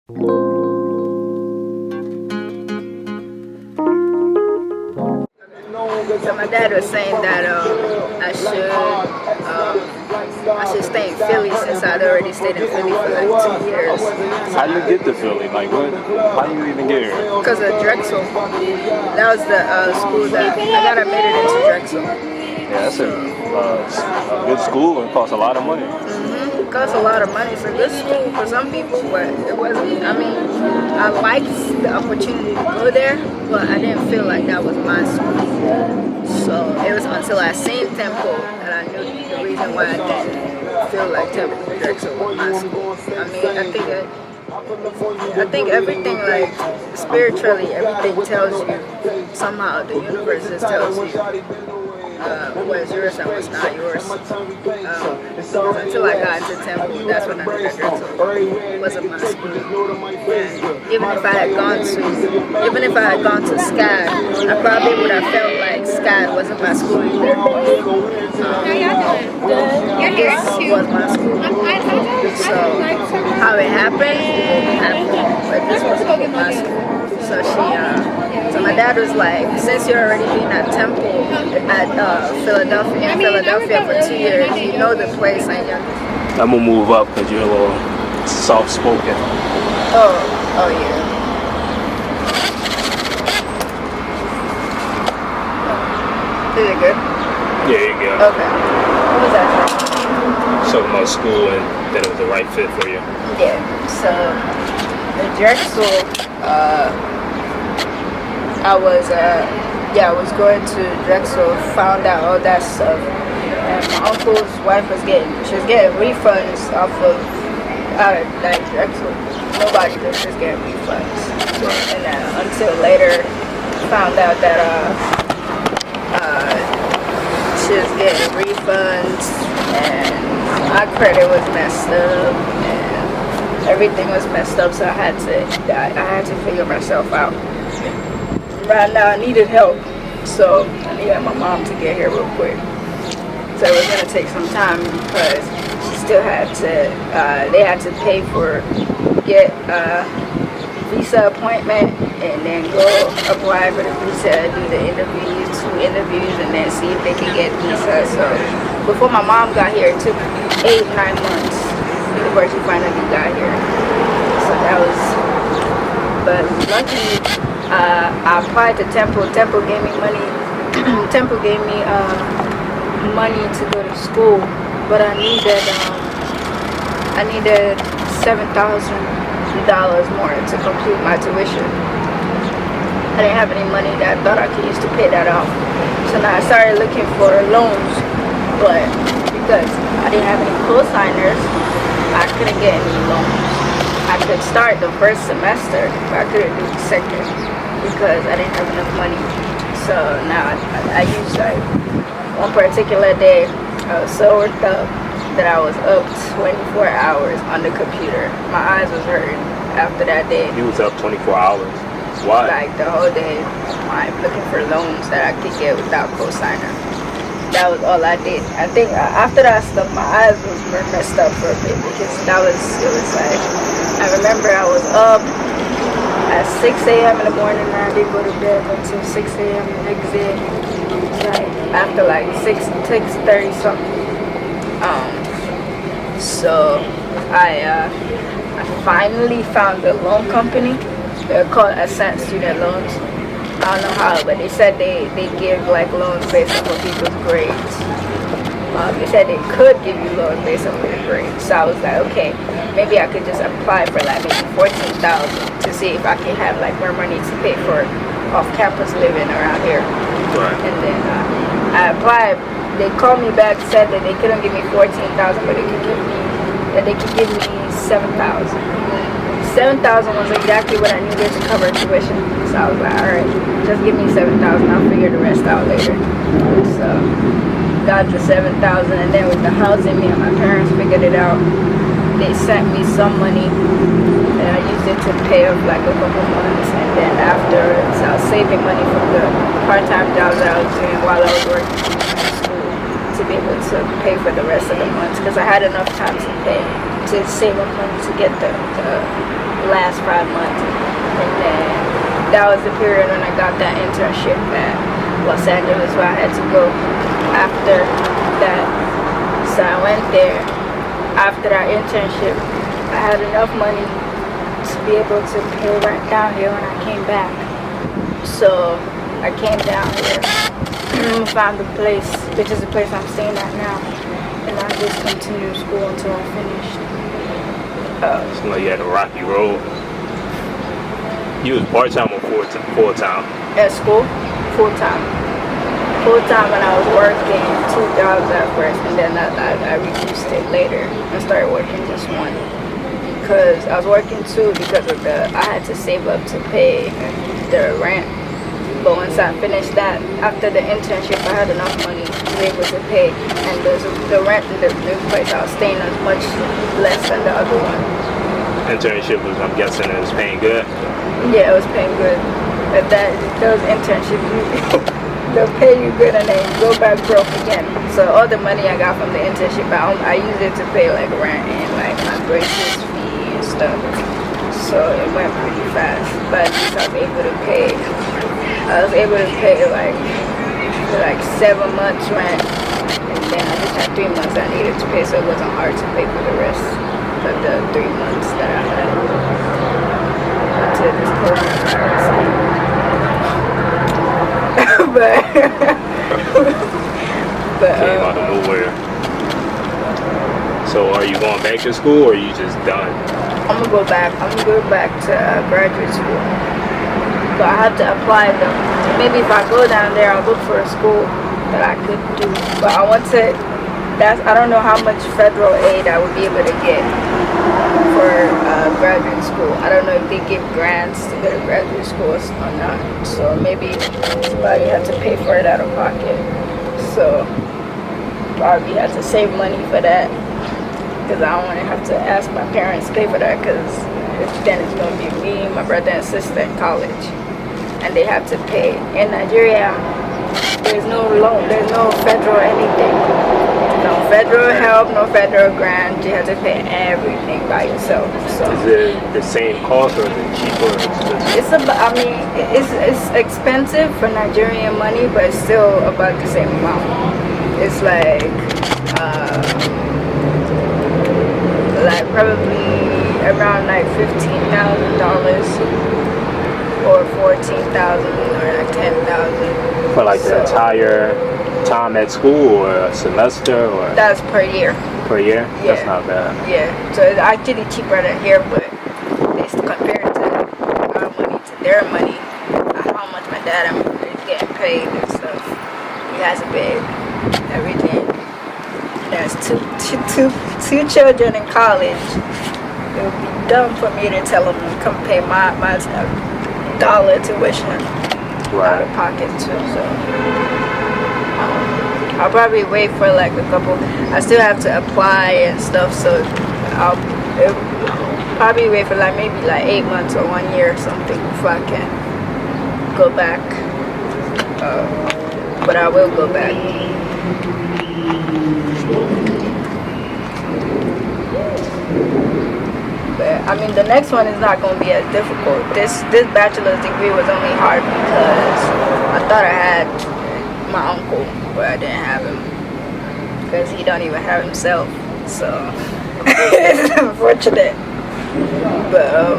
So my dad was saying that I should stay in Philly since I'd already stayed in Philly for like 2 years. How do you get to Philly? Like, what? How do you even get here? Because of Drexel. That was the school that I got admitted into Drexel. Yeah, that's a good school and costs a lot of money. It costs a lot of money. It's a good school for some people, but it wasn't. I mean, I liked the opportunity to go there, but I didn't feel like that was my school. So it was until I seen Temple that I knew the reason why I didn't feel like Temple Drexel was my school. I mean, I think everything, like spiritually, everything tells you somehow. The universe just tells you what's yours and what's not yours. Until I got into Temple, that's when I knew that Drexel wasn't my school. And even if I had gone to SCAD, I probably would have felt like SCAD wasn't my school either. This was my school. So how it happened, but this wasn't my school. So so my dad was like, since you're already been at Temple at Philadelphia for 2 years, you know the place, and you're... I'm gonna move up because you're a little soft-spoken. Oh yeah. Is it good? Yeah, you go. Okay. What was that from? So my school and that it was the right fit for you. Yeah. So the Drexel, I was going to Drexel, found out all that stuff, and my uncle's wife was getting refunds off of like Drexel. Nobody was just getting refunds, and until later found out that she was getting refunds, and my credit was messed up, and everything was messed up. So I had to figure myself out. Right now I needed help, so I needed my mom to get here real quick. So it was gonna take some time because she still had to. They had to pay for get a visa appointment and then go apply for the visa, do the interviews, 2 interviews, and then see if they can get visa. So before my mom got here, it took 8-9 months before she finally got here. So that was, but luckily. I applied to Temple. Temple gave me money. Temple gave me money to go to school, but I needed $7,000 more to complete my tuition. I didn't have any money that I thought I could use to pay that off. So now I started looking for loans, but because I didn't have any co-signers, I couldn't get any loans. I could start the first semester, but I couldn't do the second because I didn't have enough money. So now I used like one particular day, I was so worked up that I was up 24 hours on the computer. My eyes was hurting after that day. You was up 24 hours. Why? Like the whole day, I'm looking for loans that I could get without co-signer. That was all I did. I think after that stuff, my eyes were messed up for a bit because it was like, I remember I was up at 6 a.m. in the morning, and I didn't go to bed until 6 a.m. the next day. Like after like 6:30 something. So I finally found a loan company. They're called Ascent Student Loans. I don't know how, but they said they give like loans based on people's grades. They said they could give you loans based on your grades. So I was like, okay, maybe I could just apply for like maybe $14,000 to see if I can have like more money to pay for off-campus living around here. Right. And then I applied. They called me back, said that they couldn't give me $14,000, but they could give me $7,000. $7,000 was exactly what I needed to cover tuition. So I was like, all right, just give me $7,000. I'll figure the rest out later. So got the $7,000, and then with the housing, me and my parents figured it out. They sent me some money, and I used it to pay off like a couple months. And then afterwards, I was saving money from the part-time jobs that I was doing while I was working at school to be able to pay for the rest of the months because I had enough time to pay. to save up money to get the last 5 months. And then that was the period when I got that internship at Los Angeles where I had to go after that. So I went there. After that internship, I had enough money to be able to pay rent down here when I came back. So I came down here, found a place, which is the place I'm staying at now, and I just continued school until I finished. It's like you had a rocky road. You was part-time or full-time? At school, full-time. Full-time when I was working 2 jobs at first, and then I reduced it later and started working just one. Because I was working 2 because of I had to save up to pay the rent. But once I finished that, after the internship, I had enough money to be able to pay. And the rent in the new place I was staying was much less than the other one. Internship was, I'm guessing, it was paying good? Yeah, it was paying good. But those internships, they'll pay you good and then go back broke again. So all the money I got from the internship, I use it to pay like rent and like my braces fee and stuff. So it went pretty fast. But at least I was able to pay. I was able to pay like 7 months rent, and then I just had 3 months I needed to pay, so it wasn't hard to pay for the rest of the 3 months that I had until this coronavirus. but Came out of nowhere. So are you going back to school or are you just done? I'm gonna go back. I'm gonna go back to graduate school. But I have to apply them. Maybe if I go down there, I'll look for a school that I could do. But I want to. I don't know how much federal aid I would be able to get for graduate school. I don't know if they give grants to go to graduate school or not. So maybe somebody had to pay for it out of pocket. So probably have to save money for that. Because I don't want to have to ask my parents to pay for that, because then it's going to be me, my brother and sister in college, and they have to pay. In Nigeria, there's no loan, there's no federal anything, no federal help, no federal grant. You have to pay everything by yourself. So is it the same cost or is it cheaper or expensive? It's expensive for Nigerian money, but it's still about the same amount. It's like probably around like $15,000 or $14,000 or like $10,000 for like the entire time at school or a semester or? That's per year. Per year? Yeah. That's not bad. Yeah, so it's actually cheaper than here, but it's compared to our money to their money, how much my dad is getting paid and stuff. He has to pay everything. There's two children in college. It would be dumb for me to tell them to come pay my dollar tuition out of pocket too. So I'll probably wait for like a couple. I still have to apply and stuff, so I'll probably wait for like maybe like 8 months or 1 year or something before I can go back. But I will go back. But I mean, the next one is not going to be as difficult. This bachelor's degree was only hard because I thought I had my uncle, but I didn't have him because he don't even have himself. So it's unfortunate. But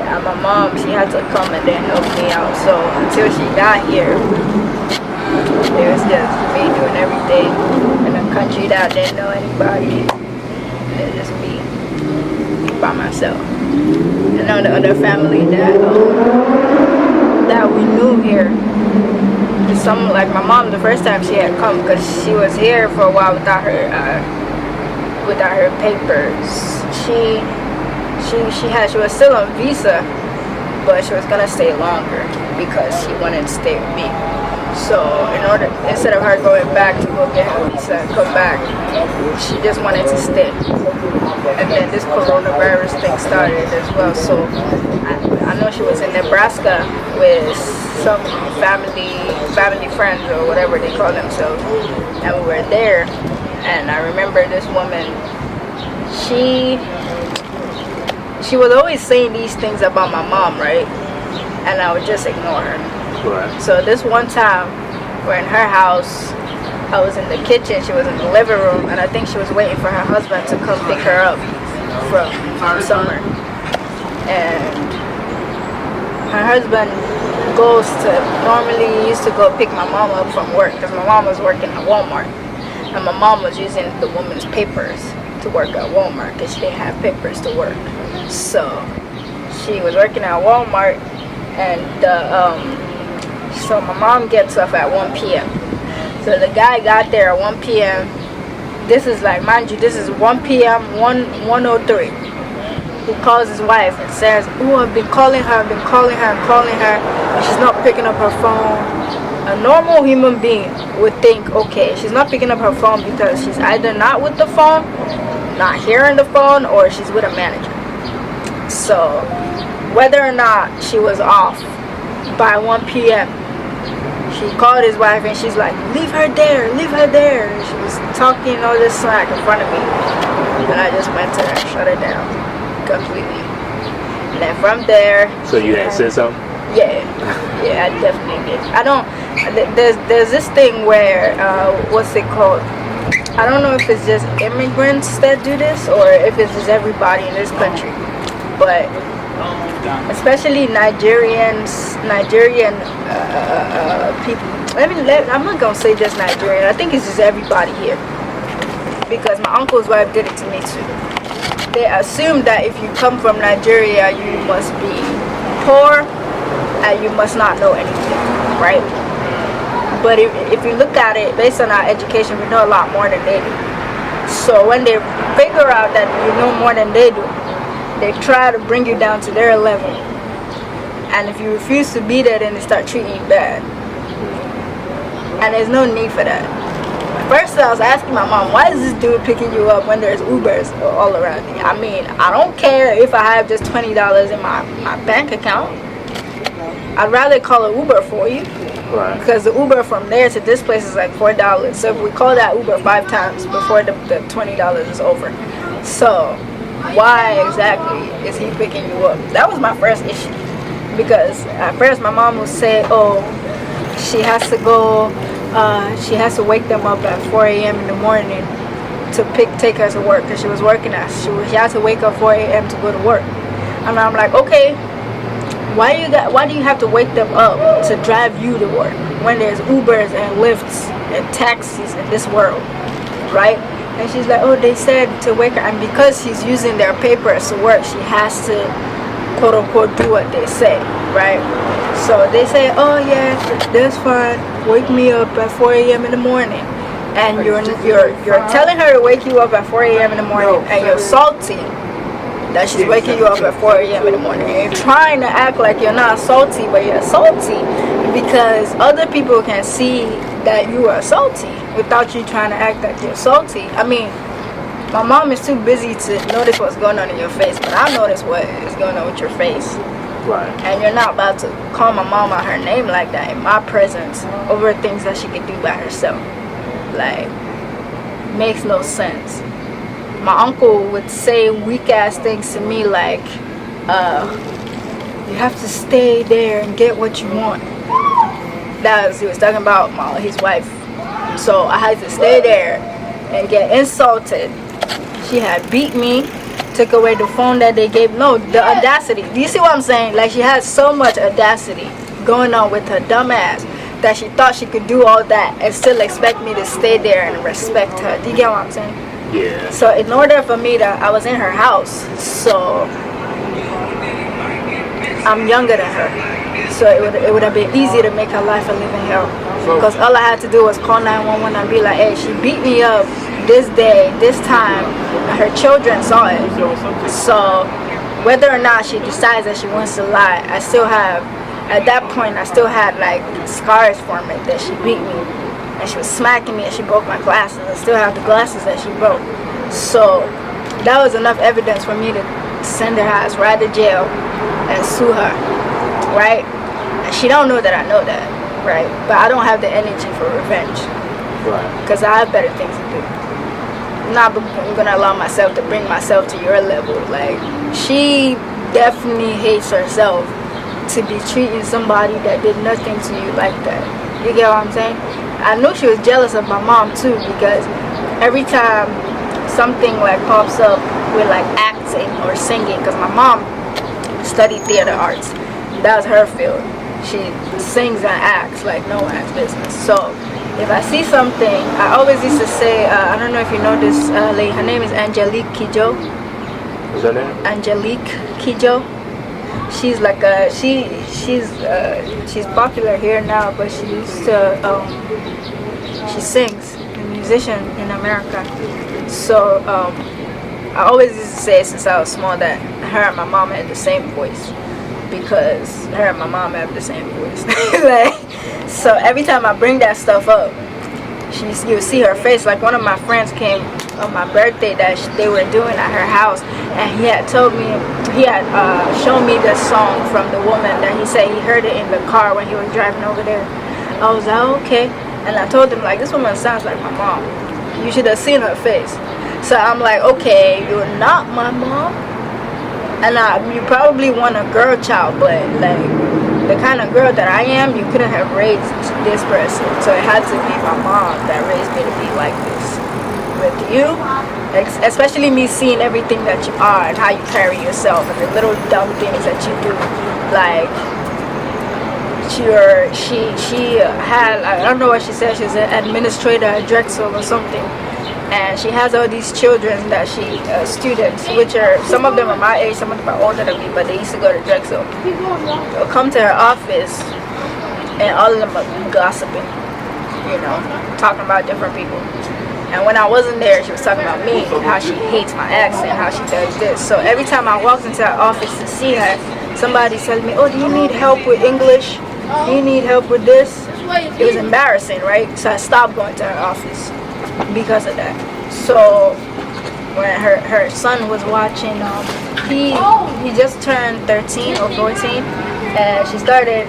yeah, my mom, she had to come and then help me out. So until she got here, it was just me doing everything in a country that didn't know anybody. It just me by myself. And on the other family that we knew here. Some like my mom, the first time she had come, because she was here for a while without her papers. She was still on visa, but she was gonna stay longer because she wanted to stay with me. So instead of her going back to go get her visa and come back, she just wanted to stay. And then this coronavirus thing started as well. So I know she was in Nebraska with some family friends or whatever they call themselves, and we were there. And I remember this woman, she was always saying these things about my mom, right? And I would just ignore her. Right. So this one time, we're in her house. I was in the kitchen. She was in the living room, and I think she was waiting for her husband to come pick her up from somewhere. And her husband goes to normally he used to go pick my mom up from work because my mom was working at Walmart, and my mom was using the woman's papers to work at Walmart because she didn't have papers to work. So she was working at Walmart, and so my mom gets up at 1 p.m. So the guy got there at 1 p.m. This is like, mind you, this is 1 p.m. 1:03. He calls his wife and says, "Oh, I've been calling her, and she's not picking up her phone." A normal human being would think, okay, she's not picking up her phone because she's either not with the phone, not hearing the phone, or she's with a manager. So whether or not she was off by 1 p.m., she called his wife and she's like, leave her there. And she was talking all this smack in front of me. And I just went to her and shut her down completely. And then from there... So you didn't say something? Yeah, I definitely did. I don't... There's this thing where, what's it called? I don't know if it's just immigrants that do this or if it's just everybody in this country. But especially Nigerian people. I'm not gonna say just Nigerian. I think it's just everybody here because my uncle's wife did it to me too. They assume that if you come from Nigeria, you must be poor and you must not know anything, right? But if you look at it based on our education, we know a lot more than they do. So when they figure out that you know more than they do, they try to bring you down to their level. And if you refuse to be there, then they start treating you bad. And there's no need for that. First, I was asking my mom, why is this dude picking you up when there's Ubers all around me? I mean, I don't care if I have just $20 in my bank account. I'd rather call an Uber for you. Right. Because the Uber from there to this place is like $4. So if we call that Uber 5 times before the $20 is over. So why exactly is he picking you up? That was my first issue. Because at first my mom would say, oh, she has to go, she has to wake them up at 4 a.m. in the morning to take her to work because she was working she had to wake up 4 a.m. to go to work. And I'm like, okay, why do you have to wake them up to drive you to work when there's Ubers and Lyfts and taxis in this world, right? And she's like, oh, they said to wake her, and because she's using their papers to work, she has to quote unquote do what they say, right? So they say, oh yeah, that's fine, wake me up at 4 a.m. in the morning. And you're telling her to wake you up at 4 a.m. in the morning, and you're salty that she's waking you up at 4 a.m. in the morning. And you're trying to act like you're not salty, but you're salty because other people can see that you are salty without you trying to act like you're salty. I mean, my mom is too busy to notice what's going on in your face, but I notice what is going on with your face. Right. And you're not about to call my mom out her name like that in my presence over things that she can do by herself. Like, makes no sense. My uncle would say weak ass things to me like, you have to stay there and get what you want. He was talking about his wife. So I had to stay there and get insulted. She had beat me, took away the phone that they gave. No, the audacity. Do you see what I'm saying? Like, she had so much audacity going on with her dumb ass that she thought she could do all that and still expect me to stay there and respect her. Do you get what I'm saying? Yeah. So in order for me I was in her house, so I'm younger than her. So it would have been easy to make her life a living hell. Because all I had to do was call 911 and be like, hey, she beat me up this day, this time, and her children saw it. So whether or not she decides that she wants to lie, at that point I still had like scars from it that she beat me. And she was smacking me and she broke my glasses. I still have the glasses that she broke. So that was enough evidence for me to send her ass right to jail and sue her, right? And she don't know that I know that, right? But I don't have the energy for revenge. Right. Because I have better things to do. not gonna allow myself to bring myself to your level. Like, she definitely hates herself to be treating somebody that did nothing to you like that. You get what I'm saying? I knew she was jealous of my mom too, because every time something like pops up with like acting or singing, because my mom studied theater arts, that was her field. She sings and acts like no one's business. So if I see something, I always used to say, I don't know if you know this lady, her name is Angelique Kidjo. What's her name? Angelique Kidjo. She's like she's popular here now, but she used to she sings, a musician in America. So I always used to say since I was small that her and my mom had the same voice, because her and my mom have the same voice. Like, so every time I bring that stuff up, you see her face. Like, one of my friends came on my birthday that they were doing at her house, and he had told me, he had shown me this song from the woman that he said he heard it in the car when he was driving over there. I was like, oh, okay. And I told him, like, this woman sounds like my mom. You should have seen her face. So I'm like, okay, you're not my mom, and you probably want a girl child, but like the kind of girl that I am, you couldn't have raised this person. So it had to be my mom that raised me to be like this. With you, especially me seeing everything that you are and how you carry yourself and the little dumb things that you do, like she had, I don't know what she said, she's an administrator at Drexel or something, and she has all these children that she students, which are, some of them are my age, some of them are older than me, but they used to go to Drexel. They'll come to her office and all of them are gossiping, you know, talking about different people. And when I wasn't there, she was talking about me, how she hates my accent, how she does this. So every time I walked into her office to see her, somebody telling me, oh, do you need help with English? Do you need help with this? It was embarrassing, right? So I stopped going to her office because of that. So when her son was watching, he just turned 13 or 14, and she started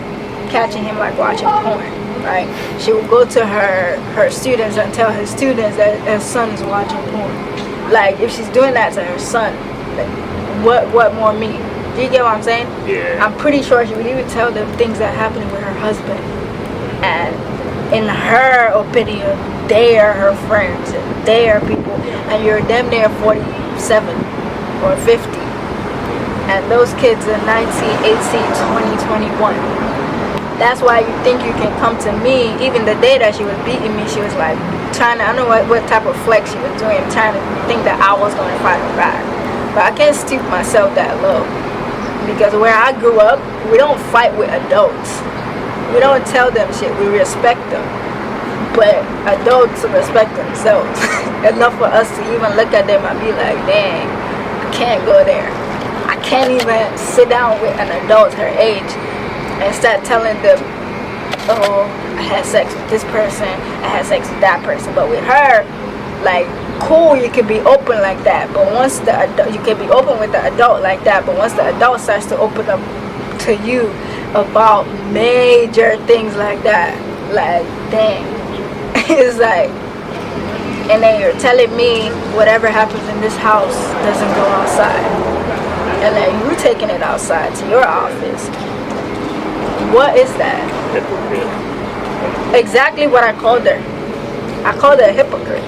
catching him like watching porn, right? She would go to her students and tell her students that her son is watching porn. Like, if she's doing that to her son, like, what more me? Do you get what I'm saying? Yeah. I'm pretty sure she would even tell them things that happening with her husband. And in her opinion, they are her friends, they are people, and you're damn near 47 or 50. And those kids are 19, 18, 20, 21. That's why you think you can come to me. Even the day that she was beating me, she was like trying to, I don't know what type of flex she was doing, trying to think that I was going to fight her back. But I can't stoop myself that low, because where I grew up, we don't fight with adults. We don't tell them shit, we respect them. But adults respect themselves enough for us to even look at them and be like, dang, I can't go there. I can't even sit down with an adult her age and start telling them, oh, I had sex with this person, I had sex with that person. But with her, like, cool, you can be open like that, but once the adult, you can be open with the adult like that, but once the adult starts to open up to you about major things like that, like, dang. It's like, and then you're telling me whatever happens in this house doesn't go outside, and then you're taking it outside to your office. What is that? Exactly what I called her. I called her a hypocrite.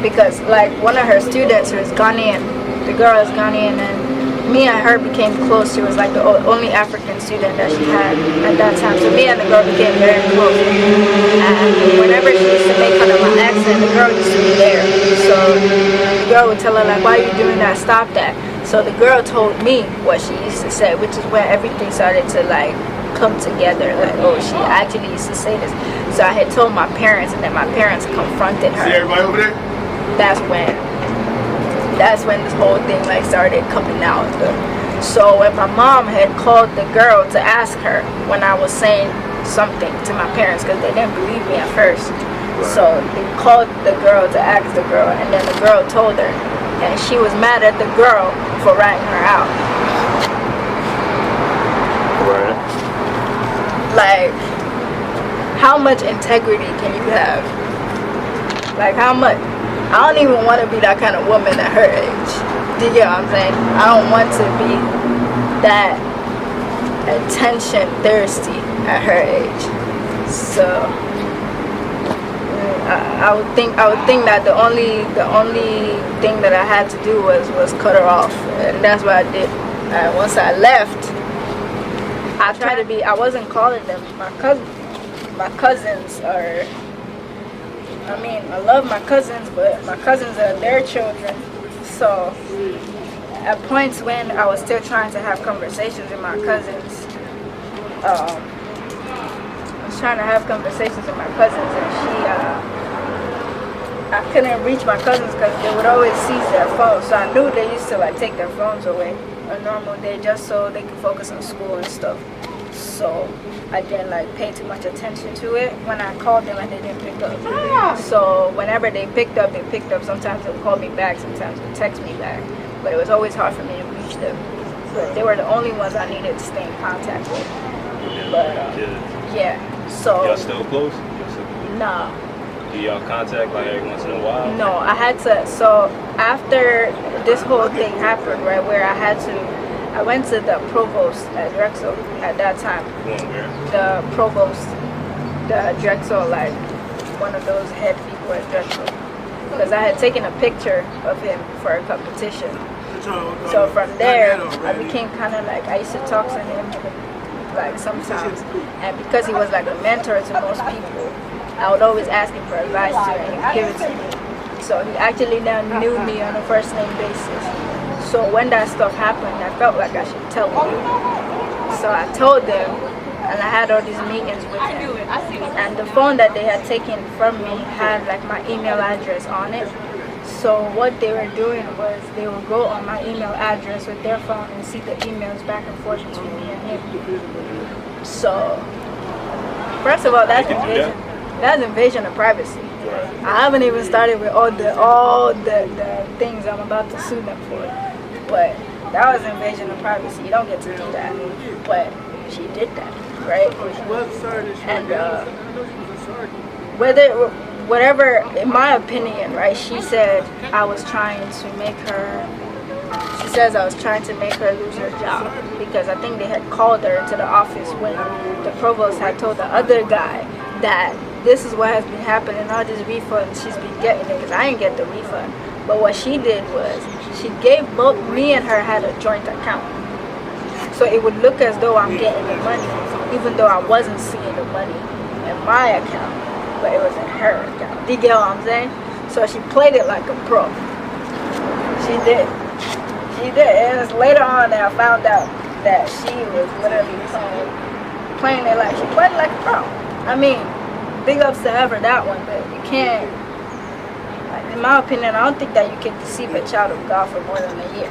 Because like one of her students is Ghanaian, the girl is Ghanaian, and me and her became close. She was like the only African student that she had at that time. So me and the girl became very close. And whenever she used to make fun of my accent, the girl used to be there. So the girl would tell her like, why are you doing that? Stop that. So the girl told me what she used to say, which is where everything started to like come together. Like, oh, she actually used to say this. So I had told my parents, and then my parents confronted her. See everybody over there? That's when this whole thing like started coming out. So when my mom had called the girl to ask her when I was saying something to my parents, because they didn't believe me at first. Right. So they called the girl to ask the girl, and then the girl told her, and she was mad at the girl for writing her out. Right. Like, how much integrity can you have? Like, how much? I don't even want to be that kind of woman at her age. Do you get what I'm saying? I don't want to be that attention thirsty at her age. So I would think that the only thing that I had to do was cut her off, and that's what I did. Once I left, I tried to be. I wasn't calling them my cousins. My cousins are. I mean, I love my cousins, but my cousins are their children. So at points when I was still trying to have conversations with my cousins, I was trying to have conversations with my cousins, and I couldn't reach my cousins because they would always seize their phones. So I knew they used to like take their phones away a normal day just so they could focus on school and stuff. So I didn't like pay too much attention to it when I called them and they didn't pick up. So whenever they picked up, they picked up. Sometimes they would call me back, sometimes they would text me back. But it was always hard for me to reach them. But they were the only ones I needed to stay in contact with. But yeah, so. Y'all still close? Nah. Do y'all contact like every once in a while? No, I had to. So after this whole thing happened, right, where I went to the provost at Drexel at that time. Where? The provost, the Drexel, like one of those head people at Drexel. Because I had taken a picture of him for a competition. So from there, I became kind of like, I used to talk to him like sometimes. And because he was like a mentor to most people, I would always ask him for advice too, and he would give it to me. So he actually now knew me on a first name basis. So when that stuff happened, I felt like I should tell him. So I told them, and I had all these meetings with him. And the phone that they had taken from me had like my email address on it. So what they were doing was they would go on my email address with their phone and see the emails back and forth between me and him. So first of all, that's invasion. That's invasion of privacy. I haven't even started with all the things I'm about to sue them for. But that was invasion of privacy. You don't get to do that. But she did that, right? And whatever, in my opinion, right, she said I was trying to make her, she says I was trying to make her lose her job. Because I think they had called her into the office when the provost had told the other guy that this is what has been happening, all these refunds she's been getting it, because I didn't get the refund. But what she did was she gave both, me and her had a joint account. So it would look as though I'm getting the money, even though I wasn't seeing the money in my account, but it was in her account. Do you get what I'm saying? So she played it like a pro. She did. She did. And it's later on that I found out that she was literally playing it like, she played it like a pro. I mean, big ups to her for that one, but you can't, in my opinion, I don't think that you can deceive a child of God for more than a year,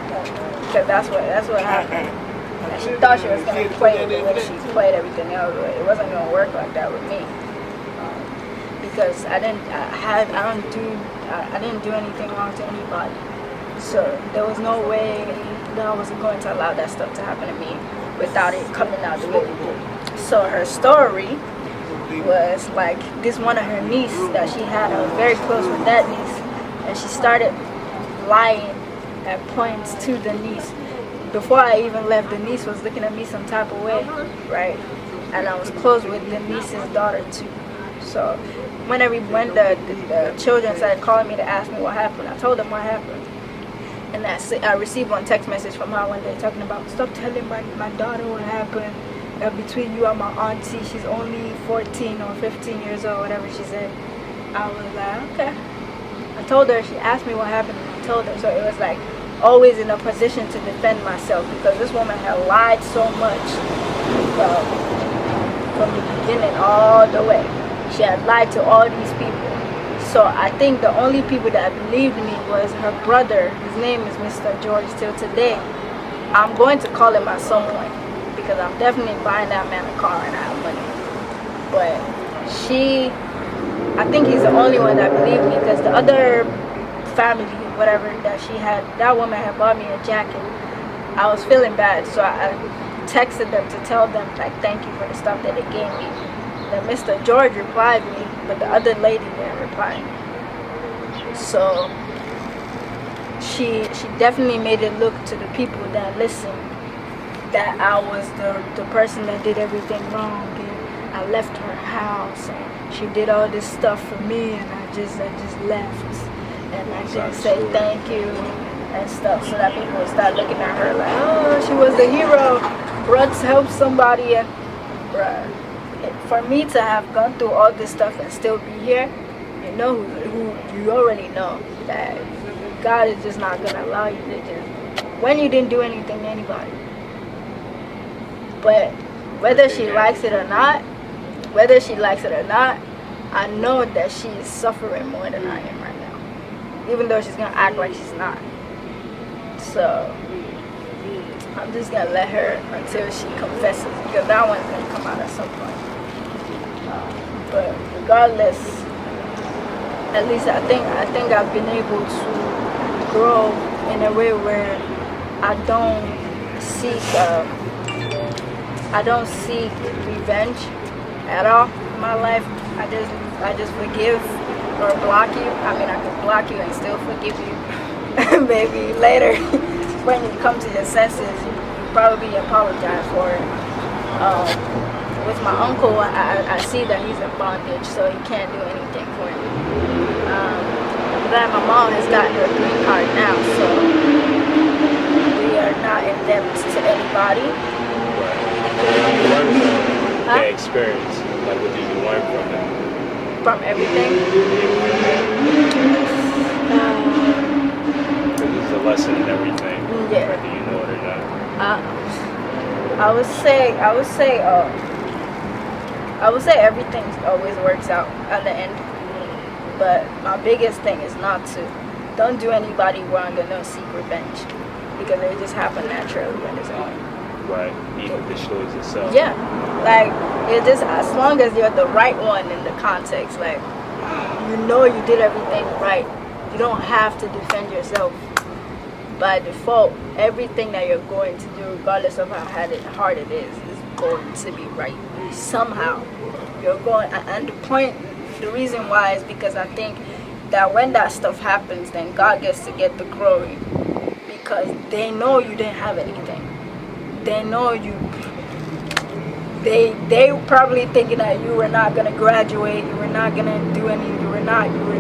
because that's what happened. And she thought she was going to play it the way she played everything else, but it wasn't going to work like that with me, because I didn't do anything wrong to anybody, so there was no way that I wasn't going to allow that stuff to happen to me without it coming out the way it did. So her story was like this one of her niece that she had. I was very close with that niece, and she started lying at points to the niece. Before I even left, the niece was looking at me some type of way, right? And I was close with the niece's daughter too. So when the children started calling me to ask me what happened, I told them what happened. And I received one text message from her one day talking about, stop telling my daughter what happened. Between you and my auntie, she's only 14 or 15 years old, whatever she said. I was like, okay. I told her, she asked me what happened, and I told her. So it was like always in a position to defend myself, because this woman had lied so much from the beginning all the way. She had lied to all these people. So I think the only people that believed me was her brother. His name is Mr. George till today. I'm going to call him at some point, because I'm definitely buying that man a car and I have money. But I think he's the only one that believed me, because the other family, whatever, that she had, that woman had bought me a jacket. I was feeling bad, so I texted them to tell them, like, thank you for the stuff that they gave me. Then Mr. George replied me, but the other lady didn't reply me. So she definitely made it look to the people that listened that I was the person that did everything wrong, and I left her house, and she did all this stuff for me, and I just left, and I didn't say thank you and stuff, so that people would start looking at her like, oh, she was the hero, Ruts helped somebody, and bruh, for me to have gone through all this stuff and still be here, you know who you already know that God is just not gonna allow you to just, when you didn't do anything to anybody. But whether she likes it or not, I know that she is suffering more than I am right now. Even though she's gonna act like she's not. So I'm just gonna let her until she confesses, because that one's gonna come out at some point. But regardless, at least I think I've been able to grow in a way where I don't seek revenge at all in my life. I just forgive or block you. I mean, I can block you and still forgive you. Maybe later when you come to your senses, you probably apologize for it. With my uncle, I see that he's in bondage, so he can't do anything for me. But my mom has gotten her green card now, so we are not in debt to anybody. That experience, like what did you learn from it? From everything. There's a lesson in everything, Yeah. whether you know it or not. I would say everything always works out at the end. But my biggest thing is don't do anybody wrong and don't seek revenge, because it just happen naturally when it's on. Right, evil destroys itself. Yeah, like it just, as long as you're the right one in the context, like you know you did everything right, you don't have to defend yourself. By default, everything that you're going to do, regardless of how hard it is going to be right. Somehow, you're going, and the reason why is because I think that when that stuff happens, then God gets to get the glory, because they know you didn't have anything. They know you. They probably thinking that you were not gonna graduate, you were not gonna do any, you were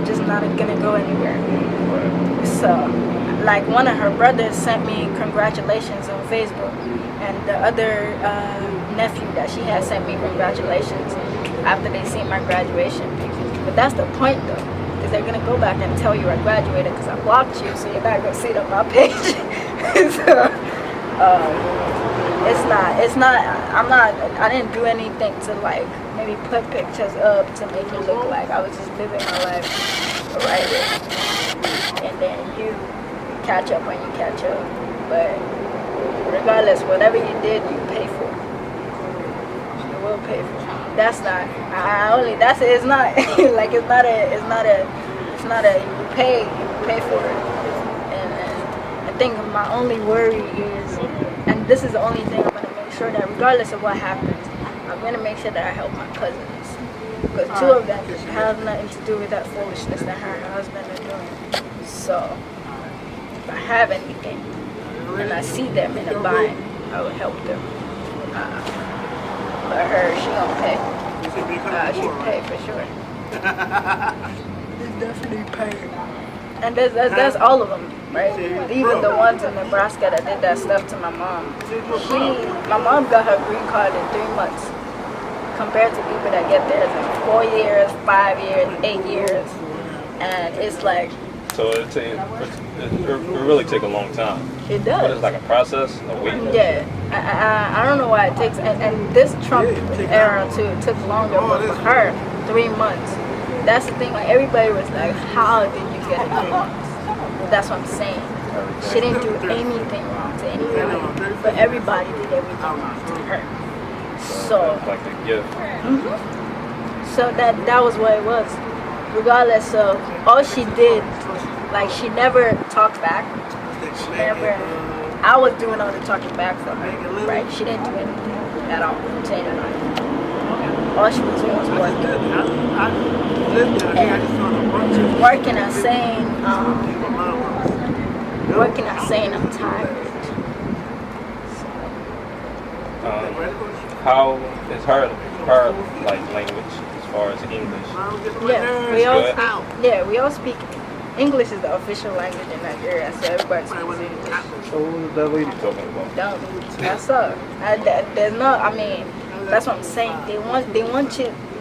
just not gonna go anywhere. So, like one of her brothers sent me congratulations on Facebook, and the other nephew that she had sent me congratulations after they seen my graduation pictures. But that's the point though, because they're gonna go back and tell you I graduated because I blocked you, so you're not gonna see it on my page. So, I didn't do anything to like maybe put pictures up to make it look like I was just living my life the right way, and then you catch up when you catch up. But regardless, whatever you did, you pay for. You will pay for. It's not you pay for it. And I think my only worry is, and this is the only thing I'm gonna make sure that regardless of what happens, I'm gonna make sure that I help my cousins, because two of them have nothing to do with that foolishness that her and her husband are doing. So if I have anything and I see them in a bind, I will help them. But her, she gonna pay. She'll pay for sure. She's definitely paying. And that's all of them, right? Even the ones in Nebraska that did that stuff to my mom. My mom got her green card in 3 months, compared to people that get theirs in 4 years, 5 years, 8 years, and it's like. So it really take a long time. It does. But it's like a process, a week. Yeah, I don't know why it takes, and this Trump era too, it took longer, but for her, 3 months. That's the thing, like everybody was like, how did you get it in 3 months? That's what I'm saying. She didn't do anything wrong to anybody, but everybody did everything wrong to her. So like the gift. So that was what it was. Regardless of all she did, like she never talked back. She never. I was doing all the talking back for her, right? She didn't do anything at all to anybody. all she was doing was working. I lived there. I just saw the work. Working and saying I'm tired. How is her like language as far as English? We all speak. English is the official language in Nigeria, so everybody speaks English. So what was that lady talking about? Don't. That's all. There's no. I mean, that's what I'm saying. They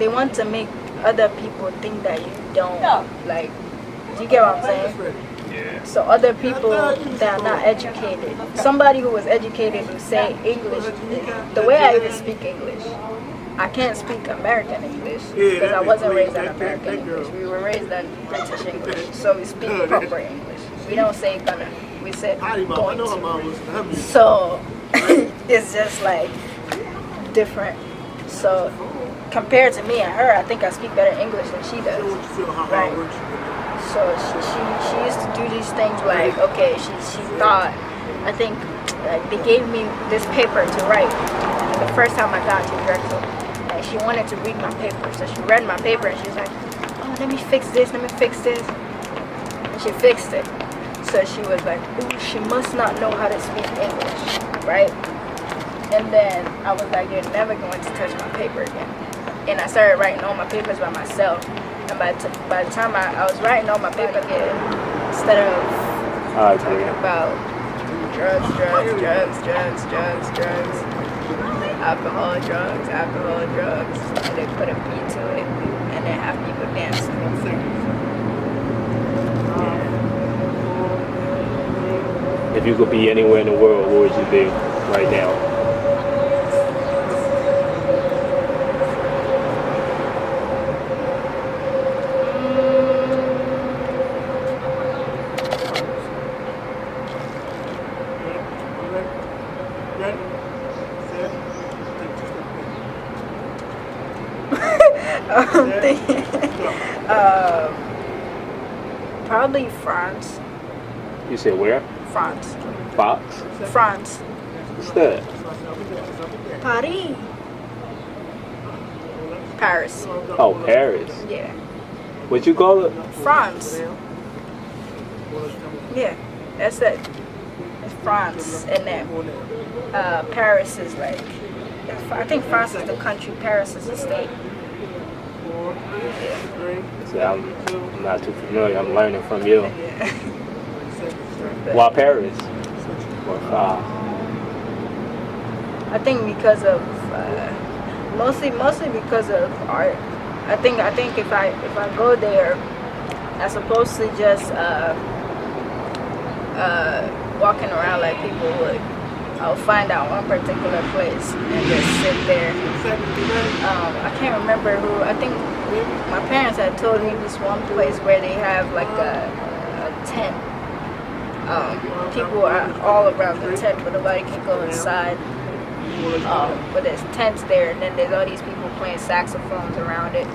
want to make other people think that you don't. Like, do you get what I'm saying? Yeah. So other people that are not educated, somebody who was educated who say English, the way I even speak English, I can't speak American English because I wasn't raised in American English. We were raised in British English, so we speak proper English. We don't say gonna, we say going to. So it's just like different. So compared to me and her, I think I speak better English than she does. Right? So she used to do these things like, okay, she thought, I think they gave me this paper to write the first time I got to Drexel. And she wanted to read my paper. So she read my paper and she was like, oh, let me fix this. And she fixed it. So she was like, ooh, she must not know how to speak English, right? And then I was like, you're never going to touch my paper again. And I started writing all my papers by myself. And by the time I was writing all my papers again, instead of talking about drugs, alcohol, drugs, and they put a beat to it, and then have people dancing. If you could be anywhere in the world, where would you be right now? I'm thinking, probably France. You said where? France. Fox? France. What's that? Paris. Oh, Paris. Yeah. What'd you call it? France. Yeah, that's it. It's France, and then Paris is like, I think France is the country, Paris is the state. So I'm not too familiar. I'm learning from you. Why Paris? I think because of mostly because of art. I think if I go there, as opposed to just walking around like people would, I'll find out one particular place and just sit there. I can't remember who. I think my parents had told me this one place where they have like a tent. People are all around the tent, but nobody can go inside. But there's tents there, and then there's all these people playing saxophones around it.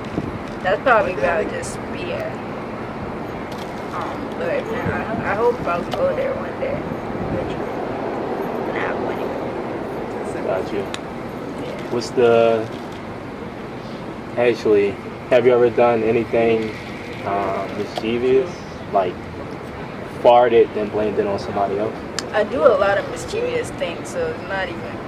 That's probably where I'll just be at. But I hope I'll go there one day. And have money. Got you. What's the... Actually, have you ever done anything mischievous? Like farted then blamed it on somebody else? I do a lot of mischievous things, so it's not even...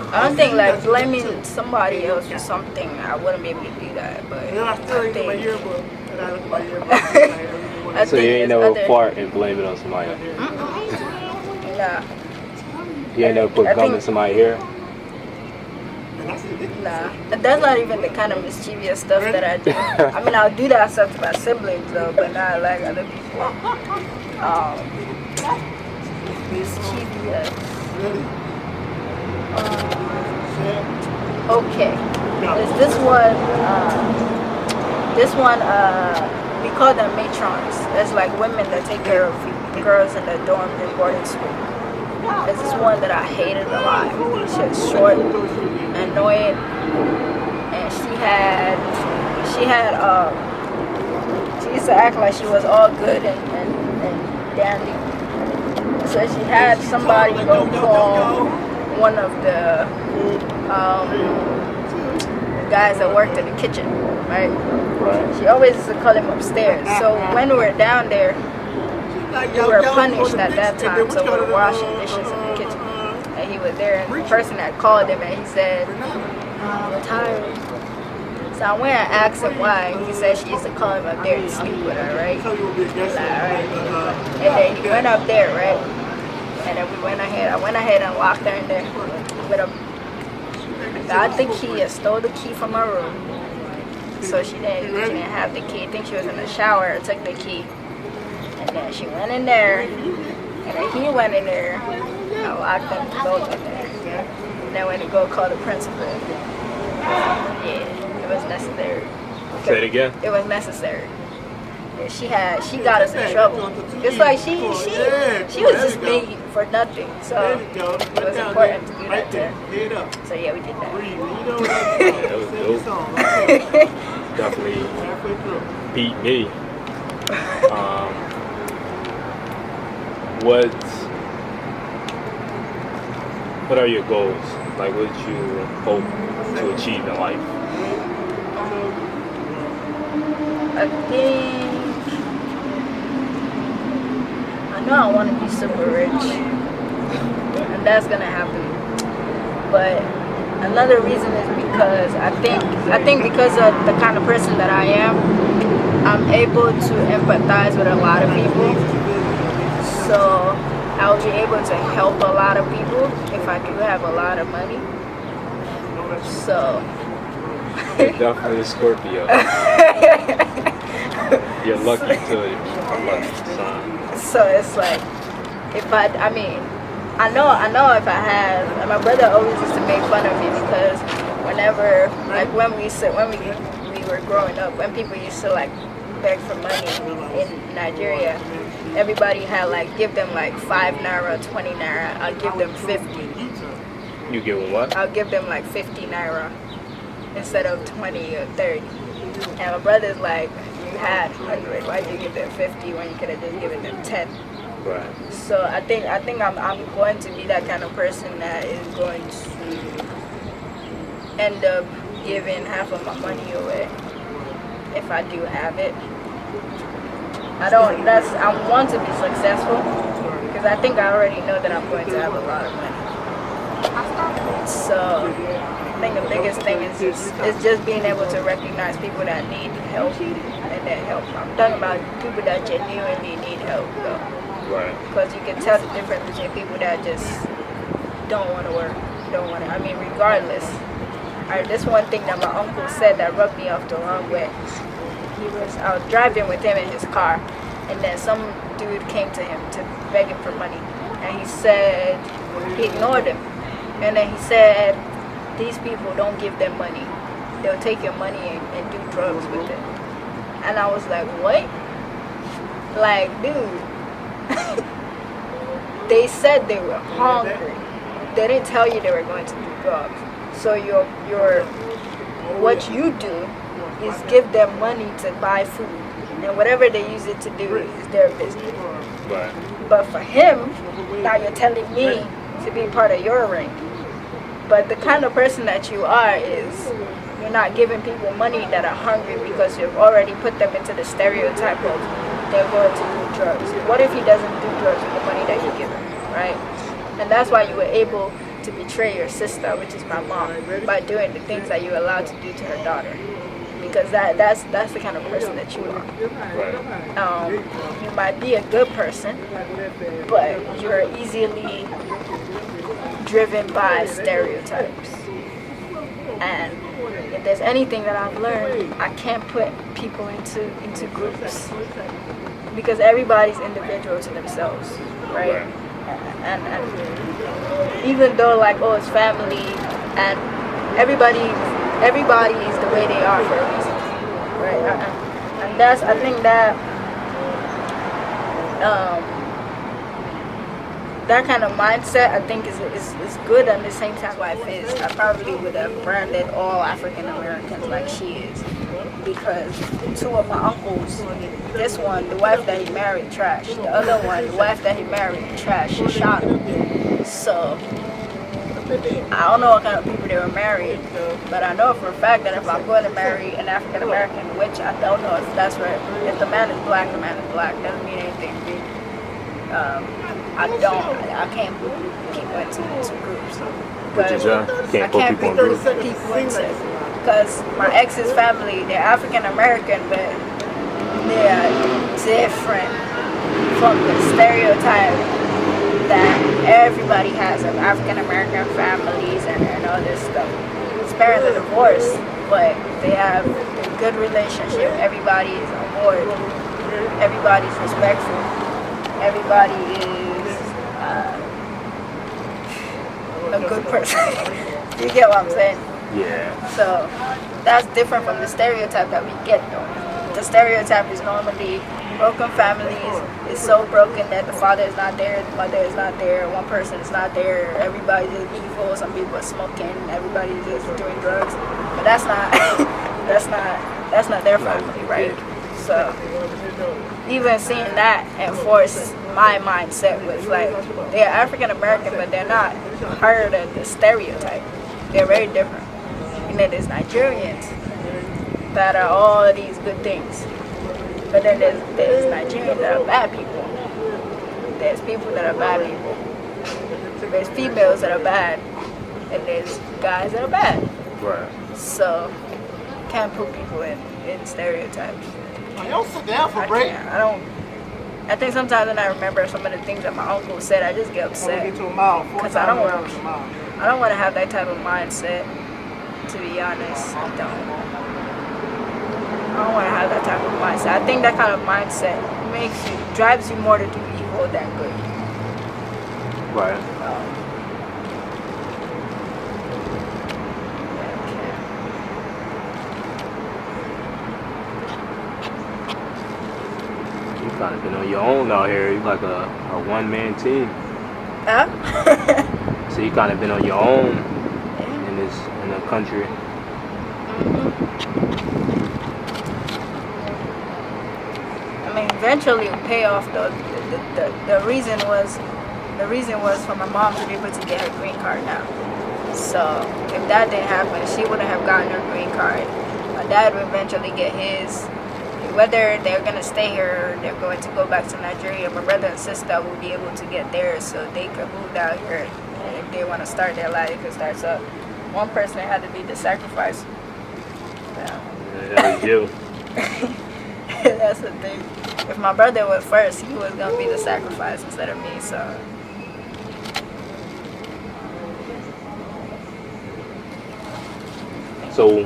I don't think like blaming somebody else for something, I wouldn't be able to do that, but I think... So you ain't never fart and blame it on somebody else? Nah. You ain't never put gum in somebody's ear? Nah. That's not even the kind of mischievous stuff that I do. I mean, I'll do that stuff to my siblings though, but not like other people. Mischievous. Okay. There's this one, we call them matrons. It's like women that take care of girls in the dorms in boarding school. There's this one that I hated a lot. She was short, annoying, and she used to act like she was all good and dandy. So she had somebody go call one of the guys that worked in the kitchen, right? She always used to call him upstairs. So when we were down there, we were punished at that time, so we were washing dishes in the kitchen. And he was there, and the person had called him, and he said, I'm tired. So I went and asked him why. He said she used to call him up there to sleep with her, right? Like, all right. And then he went up there, right? And then I went ahead and locked her in there with him. Got the key, I stole the key from her room. So she didn't have the key. I think she was in the shower. I took the key. And then she went in there. And then he went in there. I locked them both in there. And then went to go call the principal. Yeah, it was necessary. Say it again. It was necessary. Yeah, she got us in trouble. It's like she was just begging for nothing. So it was important to do that to her. So yeah, we did that. Yeah, that was dope. Definitely beat me. What are your goals? Like, what do you hope to achieve in life? I know I want to be super rich, and that's gonna happen. But another reason is because I think because of the kind of person that I am, I'm able to empathize with a lot of people. So I'll be able to help a lot of people if I do have a lot of money. So You're definitely a Scorpio. You're lucky to a lucky sign. So it's like, I know if I had, and my brother always used to make fun of me because whenever, like when we were growing up, when people used to like beg for money in Nigeria, everybody had like, give them like 5 naira, 20 naira, I'll give them 50. You give them what? I'll give them like 50 naira instead of 20 or 30. And my brother's like, you had 100, why did you give them 50 when you could have just given them 10? Right. So I think I'm going to be that kind of person that is going to end up giving half of my money away if I do have it. I want to be successful because I think I already know that I'm going to have a lot of money. So I think the biggest thing is just being able to recognize people that need help and that help. I'm talking about people that genuinely need help though. Right. Because you can tell the difference between people that just don't want to work, regardless. This one thing that my uncle said that rubbed me off the wrong way. I was driving with him in his car, and then some dude came to him to beg him for money, and he said he ignored him, and then he said these people don't give them money, they'll take your money and do drugs with it. And I was like, what? Like, dude, they said they were hungry, they didn't tell you they were going to do drugs. So what you do is give them money to buy food, and whatever they use it to do is their business. Right. But for him, now you're telling me to be part of your ring. But the kind of person that you are is you're not giving people money that are hungry because you've already put them into the stereotype of they're going to do drugs. What if he doesn't do drugs with the money that you give him, right? And that's why you were able to betray your sister, which is my mom, by doing the things that you're allowed to do to her daughter. Because that's the kind of person that you are. Right. You might be a good person, but you're easily driven by stereotypes. And if there's anything that I've learned, I can't put people into groups because everybody's individual to themselves, right? And even though like, oh, it's family, and everybody is the way they are for a reason, right? And that's, I think that that kind of mindset, I think, is good. At the same time, wife is, I probably would have branded all African Americans like she is, because two of my uncles, this one, the wife that he married, trash. The other one, the wife that he married, trash. She shot him. So I don't know what kind of people they were married, but I know for a fact that if I'm going to marry an African American, which I don't know if that's right, if the man is black, the man is black. Doesn't mean anything to me. I can't keep into two groups. Which is I can't put group people into, because my ex's family, they're African American, but they are different from the stereotype that everybody has of African American families and all this stuff. His parents are divorced, but they have a good relationship. Everybody is on board. Everybody's respectful. Everybody is a good person. You get what I'm saying? Yeah. So that's different from the stereotype that we get, though. The stereotype is normally broken families. It's so broken that the father is not there, the mother is not there, one person is not there, everybody's just evil, some people are smoking, everybody's just doing drugs. But that's not that's not their family, right? So even seeing that enforced my mindset with, like, they're African American, but they're not part of the stereotype. They're very different. And then there's Nigerians that are all of these good things. But then there's Nigerians that are bad people. There's people that are bad people. There's females that are bad. And there's guys that are bad. Right. So, can't put people in stereotypes. You don't sit down for break. I think sometimes when I remember some of the things that my uncle said, I just get upset. Get to a mile, 4 Because times around a mile. I don't want to have that type of mindset, to be honest. I don't want to have that type of mindset. I think that kind of mindset drives you more to do evil than good. Right. You kind of been on your own out here. You like a one-man team. Huh? So you kind of been on your own in the country. I mean, eventually it would pay off. The reason was for my mom to be able to get her green card now. So if that didn't happen, she wouldn't have gotten her green card. My dad would eventually get his. Whether they're gonna stay here or they're going to go back to Nigeria, my brother and sister will be able to get theirs, so they could move down here. And if they want to start their life, they could start. So one person had to be the sacrifice. Yeah, that was you. That's the thing. If my brother went first, he was gonna be the sacrifice instead of me. So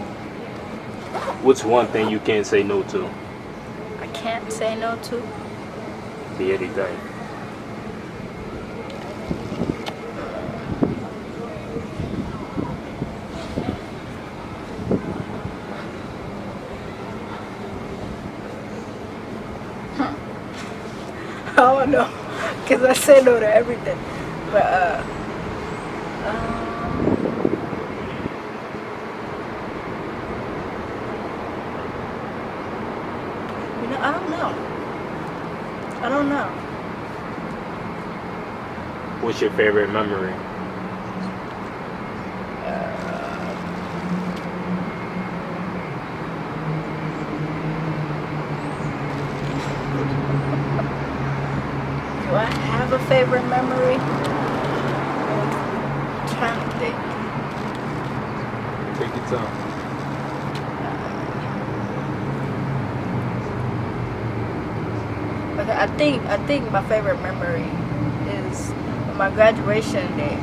what's one thing you can't say no to? I can't say no to. Be anything. I don't know, because I say no to everything. But I don't know. I don't know. What's your favorite memory? Do I have a favorite memory? I'm trying to think. Take your time. Okay, I think my favorite memory is my graduation day.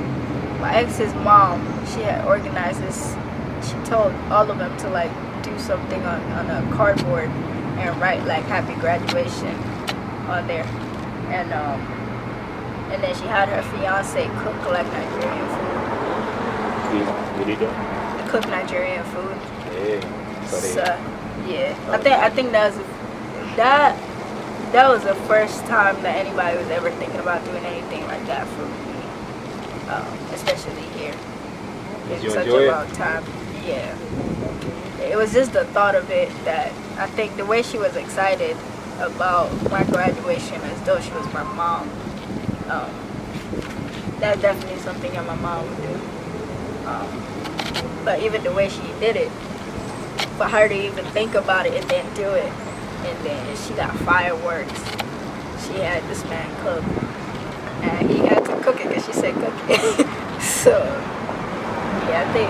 My ex's mom, she had organized this. She told all of them to, like, do something on a cardboard and write, like, happy graduation on there. And then she had her fiance cook, like, Nigerian food. What do you do? Cook Nigerian food. Yeah. So yeah, I think that was the first time that anybody was ever thinking about doing anything like that for me, especially here. Did In you such enjoy a it? long time. Yeah. it was just the thought of it that I think the way she was excited about my graduation as though she was my mom. That's definitely something that my mom would do. But even the way she did it, for her to even think about it and then do it, and then she got fireworks. She had this man cook, and he had to cook it because she said cook it. So yeah, I think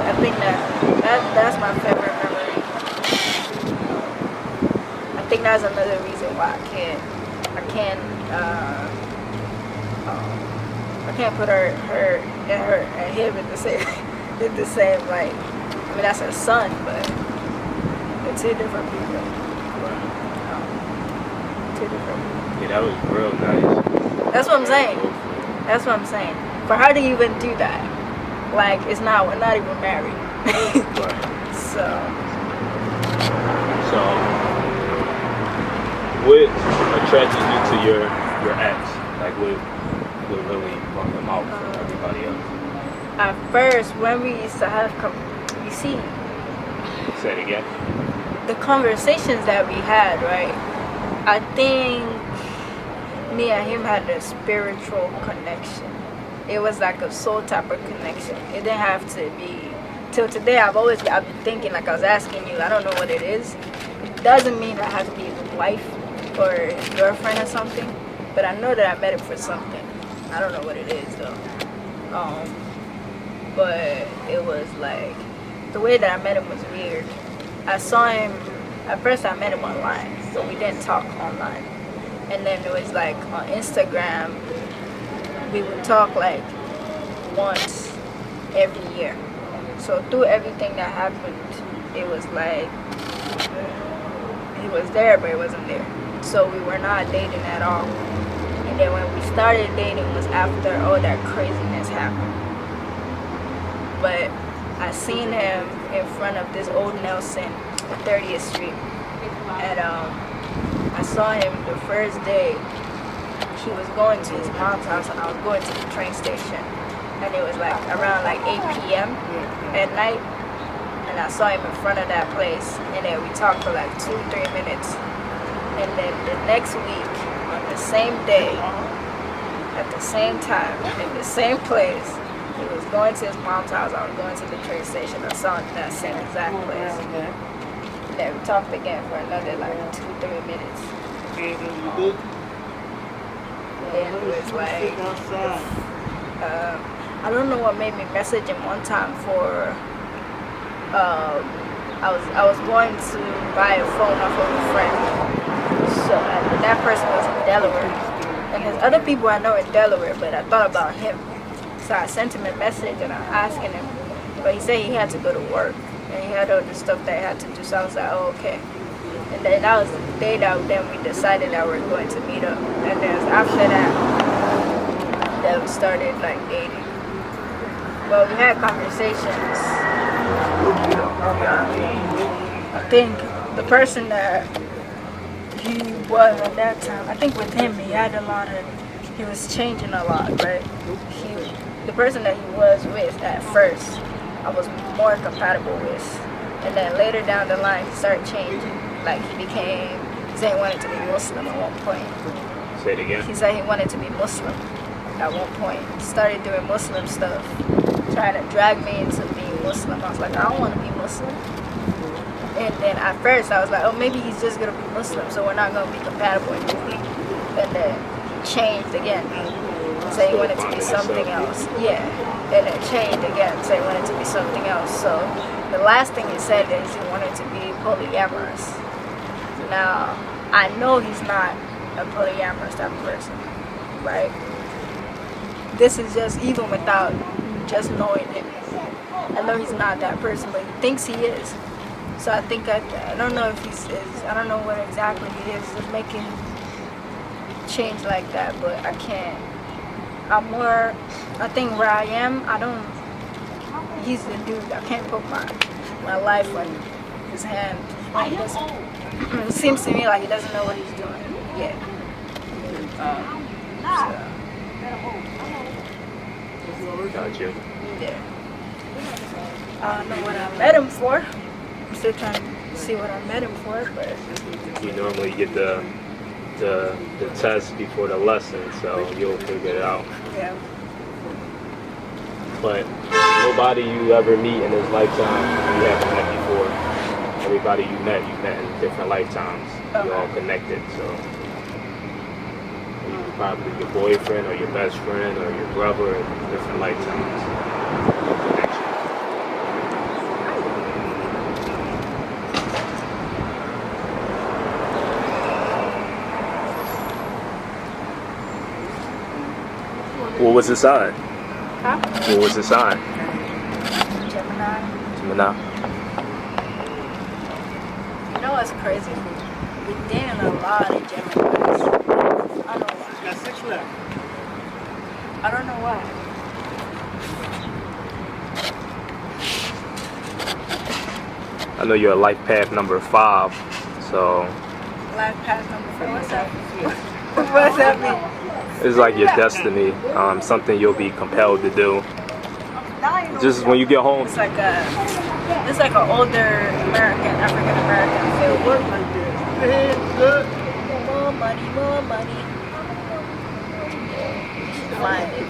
that's my favorite memory. I think that's another reason why I can't put her and him in the same like. I mean that's her son, but they're two different people. Two different people. Yeah, that was real nice. That's what I'm saying. That's what I'm saying. For her to even do that, like we're not even married. Right. So what attracted you to your ex? Like what really brought them out from everybody else? at first, when we used to have, you see, Say it again. the conversations that we had, right? I think me and him had a spiritual connection. It was like a soul type of connection. It didn't have to be. Till today, I've been thinking, like I was asking you, I don't know what it is. It doesn't mean I have to be his wife or his girlfriend or something, but I know that I met him for something. I don't know what it is though. But it was like, the way that I met him was weird. I saw him, at first I met him online, but we didn't talk online. And then it was like on Instagram, we would talk like once every year. So through everything that happened, it was like, he was there, but he wasn't there. So we were not dating at all. And then when we started dating was after all that craziness happened. But I seen him in front of this old Nelson, 30th Street. And I saw him the first day. He was going to his mom's house and I was going to the train station. And it was like around like 8 p.m. at night. And I saw him in front of that place. And then we talked for like 2-3 minutes. And then the next week, on the same day, at the same time, in the same place, he was going to his mom's house. I was going to the train station. I saw him in that same exact place. And then we talked again for another like 2-3 minutes. And it was like, I don't know what made me message him one time for, I was going to buy a phone off of a friend. So that person was in Delaware. And there's other people I know in Delaware, but I thought about him. So I sent him a message and I'm asking him. But he said he had to go to work. And he had all the stuff that he had to do. So I was like, oh, okay. And then that was the day that then we decided that we were going to meet up. And then after that we started like dating. Well, we had conversations. I think the person that he was at that time, I think with him, he was changing a lot, right? The person that he was with at first, I was more compatible with. And then later down the line, he started changing. Like he said he wanted to be Muslim at one point. Say it again. He said he wanted to be Muslim at one point. He started doing Muslim stuff, trying to drag me into being Muslim. I was like, I don't want to be Muslim. And then at first I was like, oh, maybe he's just going to be Muslim, so we're not going to be compatible anymore. And then he changed again. So he wanted to be something else. Yeah. And it changed again. So he wanted to be something else. So the last thing he said is he wanted to be polyamorous. Now, I know he's not a polyamorous type of person, right? This is just even without just knowing him. I know he's not that person, but he thinks he is. So I think I don't know if he's I don't know what exactly he is just making change like that, but I can't. I think where I am, he's the dude. I can't put my life on his hand. It seems to me like he doesn't know what he's doing yet. Got you. Yeah. I don't know what I met him for. I'm still trying to see what I met him for, but You normally get the test before the lesson, so you'll figure it out. yeah. But nobody you ever meet in this lifetime you haven't met before. Everybody you met in different lifetimes. You're all connected, so you're probably your boyfriend or your best friend or your brother in different lifetimes. Connection. What was the sign? Huh? What was the sign? Gemini. Gemini. You know what's crazy? We're dating a lot of Geminis. I don't know why. Got 6 left. I don't know why. I know you're a life path number 5, so Life path number 4. What's that? What's that mean? it's like your destiny, something you'll be compelled to do. Just when you get home, It's like an older American, African American film. Work right there. Your head good. More money, more money. Find it.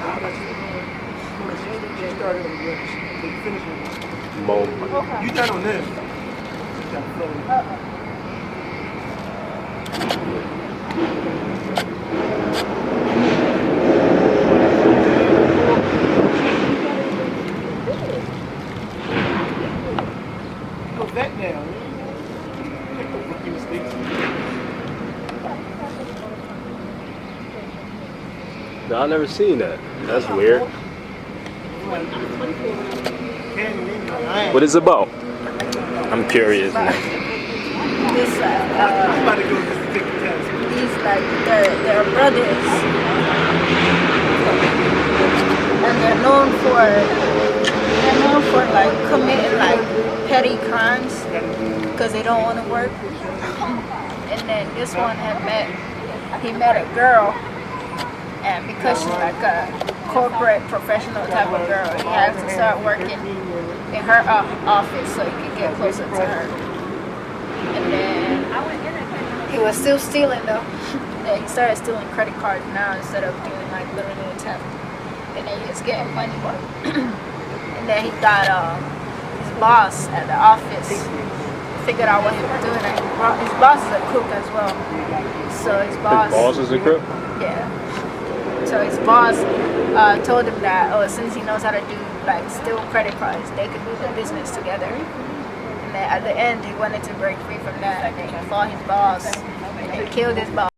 You started on this. You finished it. moment. You done on this. You got to flow. Go back now. Make the rookie mistakes. No, I've never seen that. That's weird. What is it about? I'm curious. This, I'm about to go just to take the test. these like they're brothers, and they're known for like committing like petty crimes because they don't want to work. And then this one he met a girl, and because she's like a corporate professional type of girl, he had to start working in her office so he could get closer to her. And then he was still stealing though. And he started stealing credit cards now instead of doing like little theft. And then he was getting money. And then he got his boss at the office figured out what he was doing. And his boss is a crook as well. So his boss. His boss is a crook? Yeah. So his boss told him that since he knows how to do like steal credit cards, they could do the business together. And then at the end, he wanted to break free from that. And then he fought his boss and killed his boss.